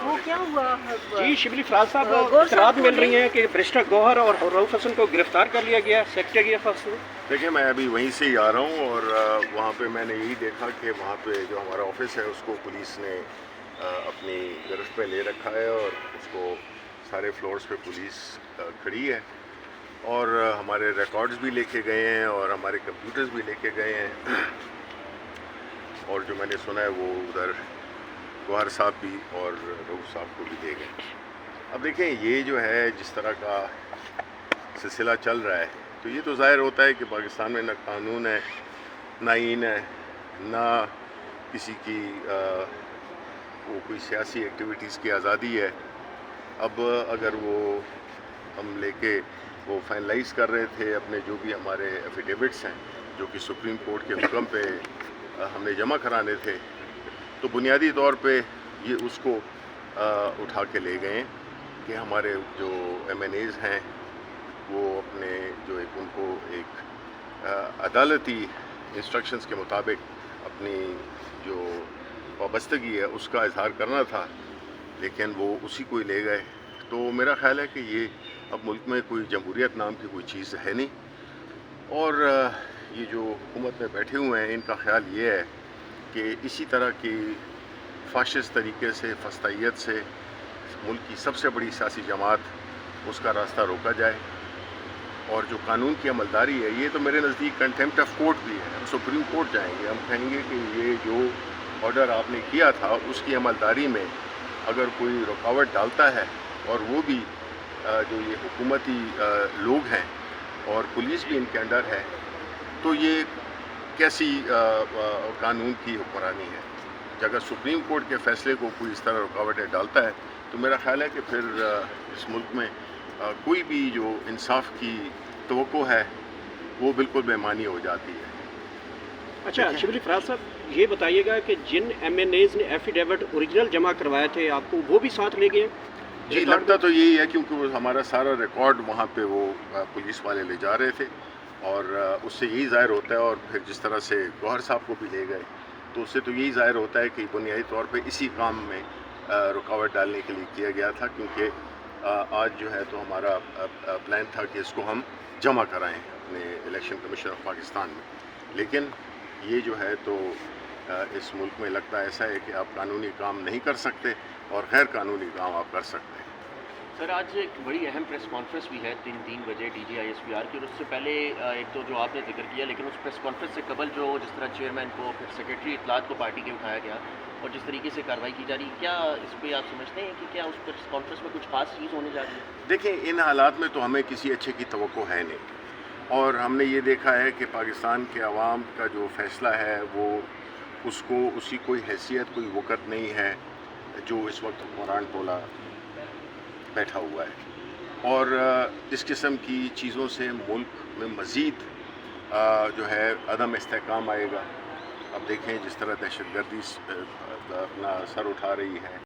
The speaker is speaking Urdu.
وہ کیا ہوا؟ جی شبلی فراز صاحب اطلاعات مل رہی ہیں کہ بیرسٹر گوہر اور رؤف حسن کو گرفتار کر لیا گیا سیکرٹری آف افسر. دیکھیں میں ابھی وہیں سے ہی آ رہا ہوں اور وہاں پہ میں نے یہی دیکھا کہ وہاں پہ جو ہمارا آفس ہے اس کو پولیس نے اپنی گرفت پہ لے رکھا ہے اور اس کو سارے فلورز پہ پولیس کھڑی ہے اور ہمارے ریکارڈز بھی لے کے گئے ہیں اور ہمارے کمپیوٹرز بھی لے کے گئے ہیں اور جو میں نے سنا ہے وہ ادھر گوہر صاحب بھی اور رؤف صاحب کو بھی دے گئے. اب دیکھیں یہ جو ہے جس طرح کا سلسلہ چل رہا ہے تو یہ تو ظاہر ہوتا ہے کہ پاکستان میں نہ قانون ہے نہ آئین ہے نہ کسی کی وہ کوئی سیاسی ایکٹیویٹیز کی آزادی ہے. اب اگر وہ ہم لے کے وہ فائنلائز کر رہے تھے اپنے جو بھی ہمارے ایفیڈیوٹس ہیں جو کہ سپریم کورٹ کے حکم پہ ہم نے جمع کرانے تھے تو بنیادی طور پہ یہ اس کو اٹھا کے لے گئے کہ ہمارے جو ایم این ایز ہیں وہ اپنے جو ایک ان کو ایک عدالتی انسٹرکشنز کے مطابق اپنی جو وابستگی ہے اس کا اظہار کرنا تھا لیکن وہ اسی کو ہی لے گئے. تو میرا خیال ہے کہ یہ اب ملک میں کوئی جمہوریت نام کی کوئی چیز ہے نہیں اور یہ جو حکومت میں بیٹھے ہوئے ہیں ان کا خیال یہ ہے کہ اسی طرح کی فاشسٹ طریقے سے فسطائیت سے ملک کی سب سے بڑی سیاسی جماعت اس کا راستہ روکا جائے اور جو قانون کی عملداری ہے یہ تو میرے نزدیک کنٹیمپٹ آف کورٹ بھی ہے. ہم سپریم کورٹ جائیں گے ہم کہیں گے کہ یہ جو آرڈر آپ نے کیا تھا اس کی عملداری میں اگر کوئی رکاوٹ ڈالتا ہے اور وہ بھی جو یہ حکومتی لوگ ہیں اور پولیس بھی ان کے انڈر ہے تو یہ کیسی قانون کی حکمرانی ہے. اگر سپریم کورٹ کے فیصلے کو کوئی اس طرح رکاوٹیں ڈالتا ہے تو میرا خیال ہے کہ پھر اس ملک میں کوئی بھی جو انصاف کی توقع ہے وہ بالکل بے معنی ہو جاتی ہے. اچھا شبلی فراز صاحب یہ بتائیے گا کہ جن ایم این ایز نے ایفیڈیوٹ اوریجنل جمع کروائے تھے آپ کو وہ بھی ساتھ لے گئے؟ جی لگتا تو یہی ہے کیونکہ وہ ہمارا سارا ریکارڈ وہاں پہ وہ پولیس والے لے جا رہے تھے اور اس سے یہی ظاہر ہوتا ہے اور پھر جس طرح سے گوہر صاحب کو بھی لے گئے تو اس سے تو یہی ظاہر ہوتا ہے کہ بنیادی طور پہ اسی کام میں رکاوٹ ڈالنے کے لیے کیا گیا تھا کیونکہ آج جو ہے تو ہمارا پلان تھا کہ اس کو ہم جمع کرائیں اپنے الیکشن کمیشن آف پاکستان میں. لیکن یہ جو ہے تو اس ملک میں لگتا ایسا ہے کہ آپ قانونی کام نہیں کر سکتے اور غیر قانونی کام آپ کر سکتے ہیں. سر آج ایک بڑی اہم پریس کانفرنس بھی ہے 3 بجے D G I S P R کی اور اس سے پہلے ایک تو جو آپ نے ذکر کیا لیکن اس پریس کانفرنس سے قبل جو جس طرح چیئرمین کو پھر سیکرٹری اطلاعات کو پارٹی کے اٹھایا گیا اور جس طریقے سے کارروائی کی جا رہی ہے کیا اس پہ آپ سمجھتے ہیں کہ کیا اس پریس کانفرنس میں کچھ خاص چیز ہونے جا رہی ہے؟ دیکھیں ان حالات میں تو ہمیں کسی اچھے کی توقع ہے نہیں اور ہم نے یہ دیکھا ہے کہ پاکستان کے عوام کا جو فیصلہ ہے وہ اس کو اسی کوئی حیثیت کوئی وقت نہیں ہے جو اس وقت حکمران ٹولہ بیٹھا ہوا ہے اور اس قسم کی چیزوں سے ملک میں مزید جو ہے عدم استحکام آئے گا. اب دیکھیں جس طرح دہشت گردی اپنا سر اٹھا رہی ہے